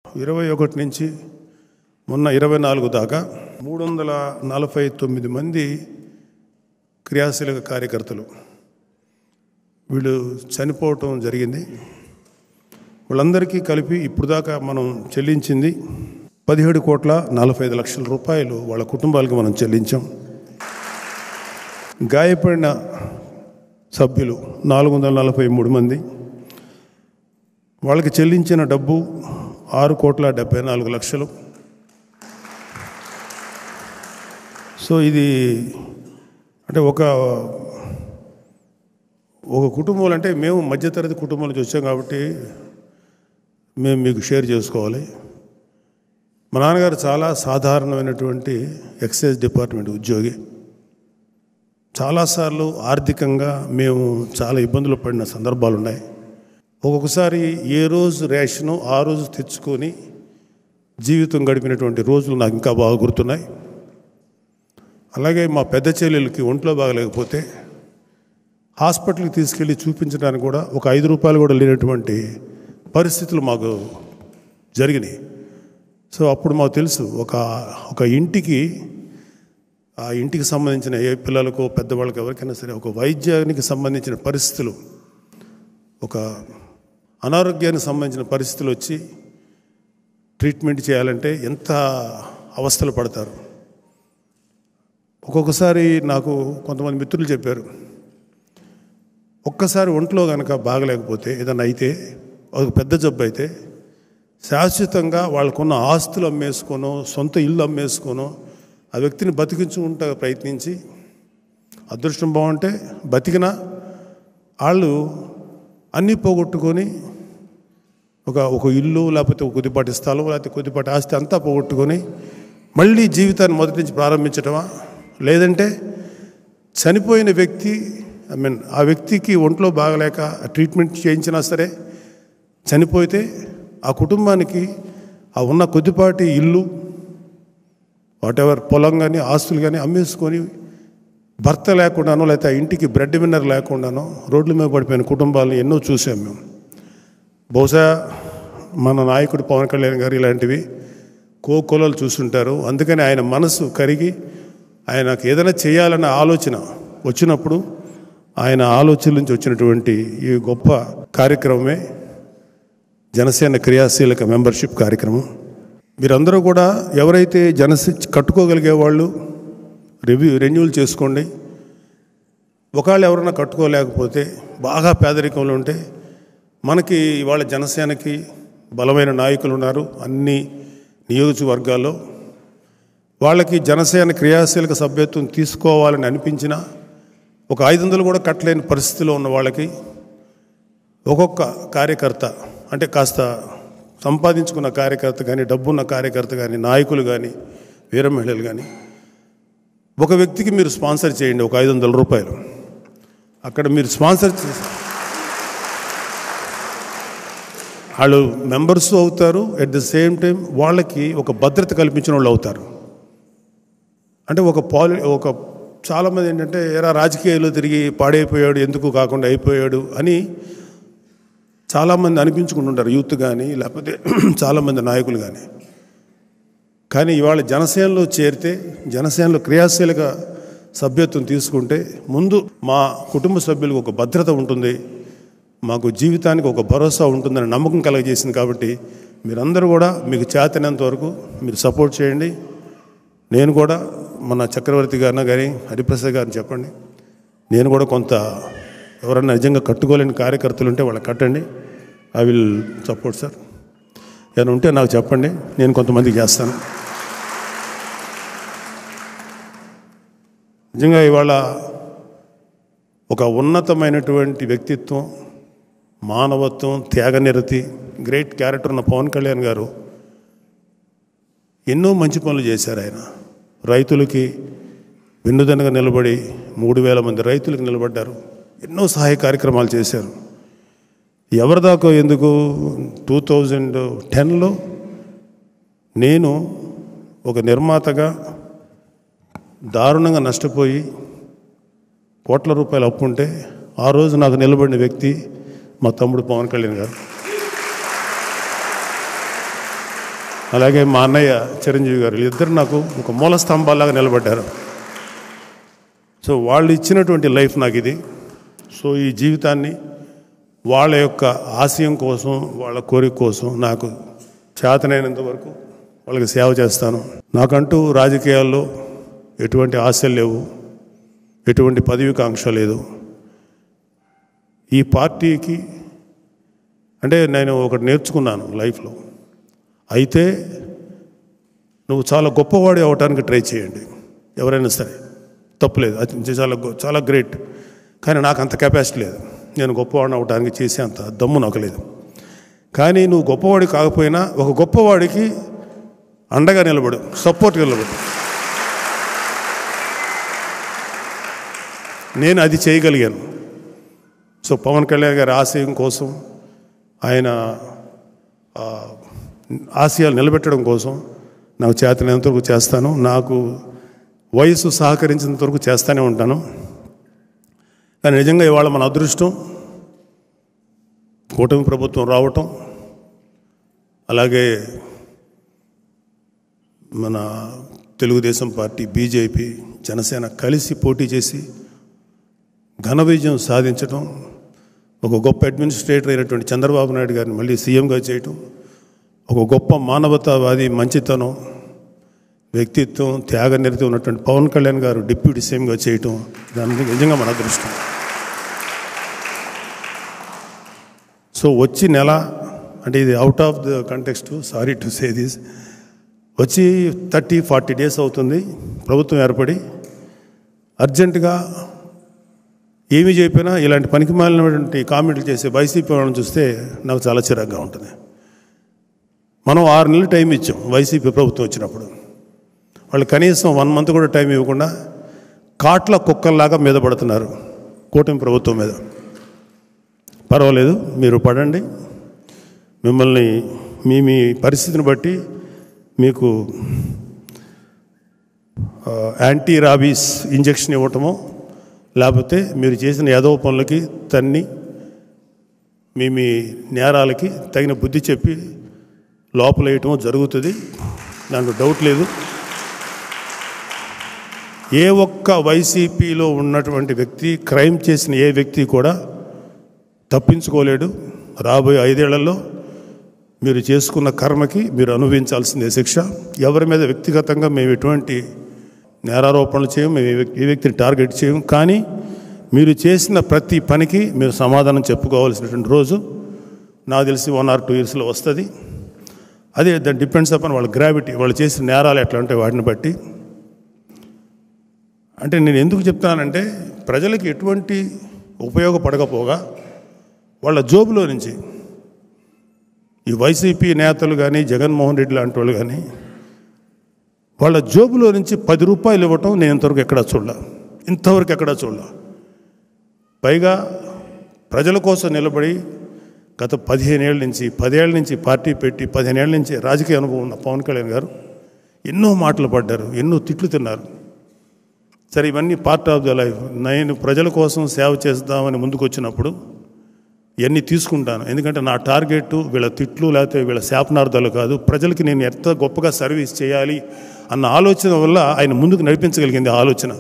21 నుంచి మొన్న 24 దాకా 349 మంది క్రియాశీలక కార్యకర్తలు వీళ్ళు చనిపోవటం జరిగింది. వాళ్ళందరికీ కలిపి ఇప్పుడు దాకా మనం చెల్లించింది 17,45,00,000 రూపాయలు వాళ్ళ కుటుంబాలకు మనం చెల్లించాం. గాయపడిన సభ్యులు 443 మంది. వాళ్ళకి చెల్లించిన డబ్బు 6,74,00,000. సో ఇది అంటే ఒక కుటుంబం అంటే మేము మధ్యతరగతి కుటుంబం నుంచి వచ్చాం కాబట్టి మేము మీకు షేర్ చేసుకోవాలి. మా నాన్నగారు చాలా సాధారణమైనటువంటి ఎక్సైజ్ డిపార్ట్మెంట్ ఉద్యోగి. చాలాసార్లు ఆర్థికంగా మేము చాలా ఇబ్బందులు పడిన సందర్భాలు ఉన్నాయి. ఒక్కొక్కసారి ఏ రోజు రేషను ఆ రోజు తెచ్చుకొని జీవితం గడిపినటువంటి రోజులు నాకు ఇంకా బాగా గుర్తున్నాయి. అలాగే మా పెద్ద చెల్లెలకి ఒంట్లో బాగలేకపోతే హాస్పిటల్కి తీసుకెళ్ళి చూపించడానికి కూడా ఒక 5 రూపాయలు కూడా లేనటువంటి పరిస్థితులు మాకు జరిగినాయి. సో అప్పుడు మాకు తెలుసు ఒక ఇంటికి ఆ ఇంటికి సంబంధించిన ఏ పిల్లలకు పెద్దవాళ్ళకి ఎవరికైనా సరే ఒక వైద్యానికి సంబంధించిన పరిస్థితులు, ఒక అనారోగ్యానికి సంబంధించిన పరిస్థితులు వచ్చి ట్రీట్మెంట్ చేయాలంటే ఎంత అవస్థలు పడతారు. ఒక్కొక్కసారి నాకు కొంతమంది మిత్రులు చెప్పారు, ఒక్కసారి ఒంట్లో కనుక బాగలేకపోతే ఏదైనా అయితే ఒక పెద్ద జబ్బు అయితే శాశ్వతంగా వాళ్ళకున్న ఆస్తులు అమ్మేసుకోనో సొంత ఇల్లు అమ్మేసుకోనో ఆ వ్యక్తిని బతికించుకుంటా ప్రయత్నించి అదృష్టం బాగుంటే బతికినా వాళ్ళు అన్నీ పోగొట్టుకొని ఒక ఇల్లు లేకపోతే ఒక కొద్దిపాటి స్థలం లేకపోతే కొద్దిపాటి ఆస్తి అంతా పోగొట్టుకొని మళ్ళీ జీవితాన్ని మొదటి నుంచి ప్రారంభించటమా, లేదంటే చనిపోయిన వ్యక్తి ఆ వ్యక్తికి ఒంట్లో బాగలేక ట్రీట్మెంట్ చేయించినా సరే చనిపోతే ఆ కుటుంబానికి ఆ ఉన్న కొద్దిపాటి ఇల్లు వాటెవర్ పొలం కానీ ఆస్తులు కానీ అమ్మేసుకొని భర్త లేకుండానో లేకపోతే ఆ ఇంటికి బ్రెడ్ విన్నర్ లేకుండానో రోడ్ల మీద పడిపోయిన కుటుంబాలను ఎన్నో చూసాం మేము. బహుశా మన నాయకుడు పవన్ కళ్యాణ్ గారు ఇలాంటివి కోకొలలు చూస్తుంటారు. అందుకని ఆయన మనసు కరిగి ఆయనకు ఏదైనా చేయాలన్న ఆలోచన వచ్చినప్పుడు ఆయన ఆలోచన నుంచి వచ్చినటువంటి ఈ గొప్ప కార్యక్రమమే జనసేన క్రియాశీలక మెంబర్షిప్ కార్యక్రమం. మీరందరూ కూడా ఎవరైతే కట్టుకోగలిగే వాళ్ళు రెన్యూల్ చేసుకోండి. ఒకవేళ ఎవరైనా కట్టుకోలేకపోతే బాగా పేదరికంలో ఉంటే మనకి ఇవాళ జనసేనకి బలమైన నాయకులు ఉన్నారు అన్ని నియోజకవర్గాల్లో. వాళ్ళకి జనసేన క్రియాశీలక సభ్యత్వం తీసుకోవాలని అనిపించినా ఒక 500 కూడా కట్టలేని పరిస్థితిలో ఉన్న వాళ్ళకి ఒక్కొక్క కార్యకర్త అంటే కాస్త సంపాదించుకున్న కార్యకర్త కానీ డబ్బున్న కార్యకర్త కానీ నాయకులు కానీ వీర మహిళలు కానీ ఒక వ్యక్తికి మీరు స్పాన్సర్ చేయండి ఒక 500 రూపాయలు. అక్కడ మీరు స్పాన్సర్ చేసి వాళ్ళు మెంబర్స్ అవుతారు. ఎట్ ద సేమ్ టైం వాళ్ళకి ఒక భద్రత కల్పించిన వాళ్ళు అవుతారు. అంటే ఒక చాలామంది ఏంటంటే ఎరా రాజకీయాల్లో తిరిగి పాడైపోయాడు ఎందుకు కాకుండా అయిపోయాడు అని చాలామంది అనిపించుకుంటుంటారు, యూత్ కానీ లేకపోతే చాలామంది నాయకులు కానీ. కానీ ఇవాళ జనసేనలో చేరితే జనసేనలో క్రియాశీలక సభ్యత్వం తీసుకుంటే ముందు మా కుటుంబ సభ్యులకు ఒక భద్రత ఉంటుంది, మాకు జీవితానికి ఒక భరోసా ఉంటుందని నమ్మకం కలగజేసింది. కాబట్టి మీరందరూ కూడా మీకు చేతనంత వరకు మీరు సపోర్ట్ చేయండి. నేను కూడా మన చక్రవర్తి గారిని కానీ హరిప్రసాద్ గారిని చెప్పండి, నేను కూడా కొంత ఎవరన్నా నిజంగా కట్టుకోలేని కార్యకర్తలు ఉంటే వాళ్ళకి కట్టండి. I will support sir. ఏమైనా ఉంటే నాకు చెప్పండి, నేను కొంతమందికి చేస్తాను. నిజంగా ఇవాళ ఒక ఉన్నతమైనటువంటి వ్యక్తిత్వం, మానవత్వం, త్యాగనిరతి, గ్రేట్ క్యారెక్టర్ ఉన్న పవన్ కళ్యాణ్ గారు ఎన్నో మంచి పనులు చేశారు. ఆయన రైతులకి వెన్నుదన్నుగా నిలబడి 3,000 మంది రైతులకు నిలబడ్డారు. ఎన్నో సహాయ కార్యక్రమాలు చేశారు. ఎవరిదాకో ఎందుకు 2010లో నేను ఒక నిర్మాతగా దారుణంగా నష్టపోయి కోట్ల రూపాయలు అప్పుంటే ఆ రోజు నాకు నిలబడిన వ్యక్తి మా తమ్ముడు పవన్ కళ్యాణ్ గారు. అలాగే మా అన్నయ్య చిరంజీవి గారు, ఇద్దరు నాకు ఒక మూల స్తంభాలాగా నిలబడ్డారు. సో వాళ్ళు ఇచ్చినటువంటి లైఫ్ నాకు ఇది. సో ఈ జీవితాన్ని వాళ్ళ యొక్క ఆశయం కోసం, వాళ్ళ కోరిక కోసం నాకు చేతనైనంత వరకు వాళ్ళకి సేవ చేస్తాను. నాకంటూ రాజకీయాల్లో ఎటువంటి ఆశలు లేవు, ఎటువంటి పదవికాంక్ష లేదు. ఈ పార్టీకి అంటే నేను ఒకటి నేర్చుకున్నాను లైఫ్లో, అయితే నువ్వు చాలా గొప్పవాడి అవ్వటానికి ట్రై చేయండి, ఎవరైనా సరే తప్పులేదు, అది చాలా గ్రేట్. కానీ నాకు అంత కెపాసిటీ లేదు, నేను గొప్పవాడిని అవ్వడానికి చేసే అంత దమ్ము నాకు లేదు. కానీ నువ్వు గొప్పవాడి కాకపోయినా ఒక గొప్పవాడికి అండగా నిలబడు, సపోర్ట్గా నిలబడు. నేను అది చేయగలిగాను. సో పవన్ కళ్యాణ్ గారి ఆశయం కోసం, ఆయన ఆశయాలు నిలబెట్టడం కోసం నాకు చేతనైనంత వరకు చేస్తాను. నాకు వయసు సహకరించినంత వరకు చేస్తూనే ఉంటాను. కానీ నిజంగా ఇవాళ మన అదృష్టం కూటమి ప్రభుత్వం రావటం, అలాగే మన తెలుగుదేశం పార్టీ, బీజేపీ, జనసేన కలిసి పోటీ చేసి ఘన విజయం సాధించడం, ఒక గొప్ప అడ్మినిస్ట్రేటర్ అయినటువంటి చంద్రబాబు నాయుడు గారిని మళ్ళీ సీఎంగా చేయటం, ఒక గొప్ప మానవతావాది, మంచితనం, వ్యక్తిత్వం, త్యాగనిరతి ఉన్నటువంటి పవన్ కళ్యాణ్ గారు డిప్యూటీ సీఎంగా చేయటం, దానికి నిజంగా మన అదృష్టం. సో వచ్చి నెల అంటే ఇది out of the context, sorry to say this, వచ్చి 30-40 డేస్ అవుతుంది ప్రభుత్వం ఏర్పడి. అర్జెంటుగా ఏమీ చెప్పినా ఇలాంటి పనికిమాలినటువంటి కామెంట్లు చేసే వైసీపీ వాళ్ళని చూస్తే నాకు చాలా చిరాగ్గా ఉంటుంది. మనం 6 నెలలు టైం ఇచ్చాం వైసీపీ ప్రభుత్వం వచ్చినప్పుడు, వాళ్ళు కనీసం 1 మంత్ కూడా టైం ఇవ్వకుండా కాట్ల కుక్కల్లాగా మీద పడుతున్నారు కూటమి ప్రభుత్వం మీద. పర్వాలేదు, మీరు పడండి, మిమ్మల్ని మీ పరిస్థితిని బట్టి మీకు యాంటీ రాబీస్ ఇంజెక్షన్ ఇవ్వటమో, లేకపోతే మీరు చేసిన యాదవ పనులకి తన్ని మీ నేరాలకి తగిన బుద్ధి చెప్పి లోపల వేయటమో జరుగుతుంది, దాంట్లో డౌట్ లేదు. ఏ ఒక్క వైసీపీలో ఉన్నటువంటి వ్యక్తి, క్రైమ్ చేసిన ఏ వ్యక్తి కూడా తప్పించుకోలేడు. రాబోయే 5 ఏళ్లలో మీరు చేసుకున్న కర్మకి మీరు అనుభవించాల్సిందే శిక్ష. ఎవరి మీద వ్యక్తిగతంగా మేము ఎటువంటి నేరారోపణలు చేయము, మేము ఏ వ్యక్తిని టార్గెట్ చేయము. కానీ మీరు చేసిన ప్రతి పనికి మీరు సమాధానం చెప్పుకోవాల్సినటువంటి రోజు నాకు తెలిసి 1 or 2 yearsలో వస్తుంది. అదే దట్ డిపెండ్స్ అపాన్ వాళ్ళ గ్రావిటీ, వాళ్ళు చేసిన నేరాలు ఎట్లా ఉంటాయి వాటిని బట్టి. అంటే నేను ఎందుకు చెప్తానంటే, ప్రజలకి ఎటువంటి ఉపయోగపడకపోగా వాళ్ళ జోబులో నుంచి ఈ వైసీపీ నేతలు కానీ, జగన్మోహన్ రెడ్డి లాంటి వాళ్ళు కానీ, వాళ్ళ జోబులో నుంచి 10 రూపాయలు ఇవ్వటం నేను ఇంతవరకు ఎక్కడా చూడాల. పైగా ప్రజల కోసం నిలబడి గత 15 ఏళ్ళ నుంచి, 10 ఏళ్ళ నుంచి పార్టీ పెట్టి 15 ఏళ్ళ నుంచి రాజకీయ అనుభవం ఉన్న పవన్ కళ్యాణ్ గారు ఎన్నో మాటలు పడ్డారు, ఎన్నో తిట్లు తిన్నారు. సరే, ఇవన్నీ పార్ట్ ఆఫ్ ద లైఫ్. నేను ప్రజల కోసం సేవ చేద్దామని ముందుకు వచ్చినప్పుడు ఇవన్నీ తీసుకుంటాను. ఎందుకంటే నా టార్గెట్ వీళ్ళ తిట్లు లేకపోతే వీళ్ళ శాపనార్థాలు కాదు, ప్రజలకి నేను ఎంత గొప్పగా సర్వీస్ చేయాలి అన్న ఆలోచన వల్ల ఆయన ముందుకు నడిపించగలిగింది ఆలోచన.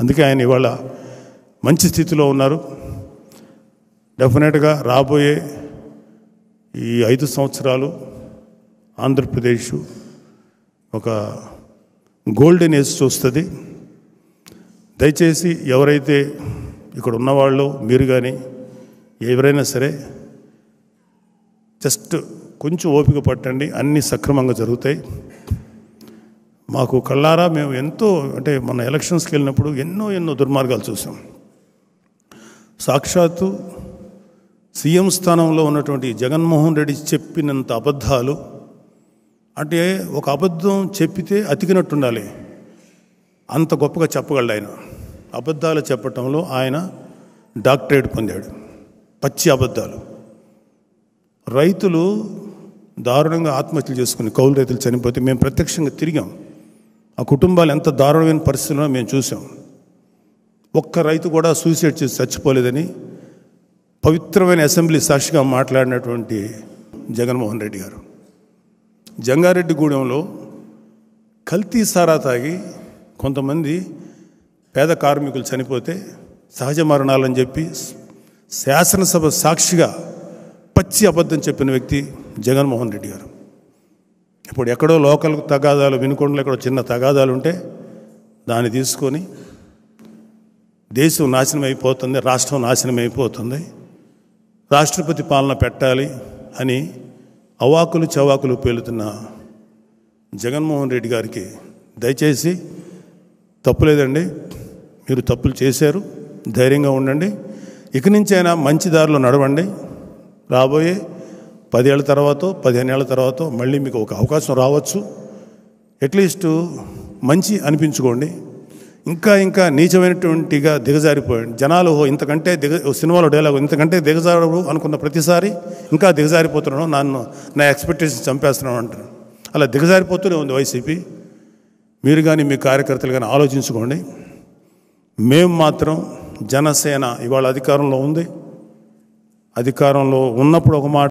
అందుకే ఆయన ఇవాళ మంచి స్థితిలో ఉన్నారు. డెఫినెట్గా రాబోయే ఈ 5 సంవత్సరాలు ఆంధ్రప్రదేశ్ ఒక గోల్డెన్ ఏజ్ చూస్తుంది. దయచేసి ఎవరైతే ఇక్కడ ఉన్నవాళ్ళు, మీరు కానీ ఎవరైనా సరే, జస్ట్ కొంచెం ఓపిక పట్టండి, అన్నీ సక్రమంగా జరుగుతాయి. మాకు కళ్ళారా మేము ఎంతో, అంటే మన ఎలక్షన్స్కి వెళ్ళినప్పుడు ఎన్నో దుర్మార్గాలు చూసాం. సాక్షాత్తు సీఎం స్థానంలో ఉన్నటువంటి జగన్మోహన్ రెడ్డి చెప్పినంత అబద్ధాలు, అంటే ఒక అబద్ధం చెప్పితే అతికినట్టుండాలి, అంత గొప్పగా చెప్పగలడు ఆయన. అబద్ధాలు చెప్పటంలో ఆయన డాక్టరేట్ పొందాడు. పచ్చి అబద్ధాలు. రైతులు దారుణంగా ఆత్మహత్యలు చేసుకుని, కౌలు రైతులు చనిపోతే మేము ప్రత్యక్షంగా తిరిగాం. ఆ కుటుంబాలు ఎంత దారుణమైన పరిస్థితుల్లో మేము చూసాం. ఒక్క రైతు కూడా సూసైడ్ చేసి చచ్చిపోలేదని పవిత్రమైన అసెంబ్లీ సాక్షిగా మాట్లాడినటువంటి జగన్మోహన్ రెడ్డి గారు. జంగారెడ్డిగూడెంలో కల్తీ సారా తాగి కొంతమంది పేద కార్మికులు చనిపోతే సహజ మరణాలని చెప్పి శాసనసభ సాక్షిగా పచ్చి అబద్ధం చెప్పిన వ్యక్తి జగన్మోహన్ రెడ్డి గారు. ఇప్పుడు ఎక్కడో లోకల్ తగాదాలు, వినుకొండలో ఎక్కడో చిన్న తగాదాలు ఉంటే దాన్ని తీసుకొని దేశం నాశనం అయిపోతుంది, రాష్ట్రం నాశనం అయిపోతుంది, రాష్ట్రపతి పాలన పెట్టాలి అని అవాకులు చవాకులు పేలుతున్న జగన్మోహన్ రెడ్డి గారికి దయచేసి తప్పులేదండి, మీరు తప్పులు చేశారు, ధైర్యంగా ఉండండి, ఇక నుంచైనా మంచి దారిలో నడవండి. రాబోయే 10 ఏళ్ళ తర్వాత 15 ఏళ్ళ తర్వాత మళ్ళీ మీకు ఒక అవకాశం రావచ్చు. అట్లీస్ట్ మంచి అనిపించుకోండి. ఇంకా నీచమైనటువంటిగా దిగజారిపోయాడు జనాలు. ఇంతకంటే సినిమాలో డైలాగ్, ఇంతకంటే దిగజారు అనుకున్న ప్రతిసారి ఇంకా దిగజారిపోతున్నాను, నా ఎక్స్పెక్టేషన్ చంపేస్తున్నాను అంటారు. అలా దిగజారిపోతూనే ఉంది వైసీపీ. మీరు కానీ మీ కార్యకర్తలు కానీ ఆలోచించుకోండి. మేము మాత్రం జనసేన ఇవాళ అధికారంలో ఉంది. అధికారంలో ఉన్నప్పుడు ఒక మాట,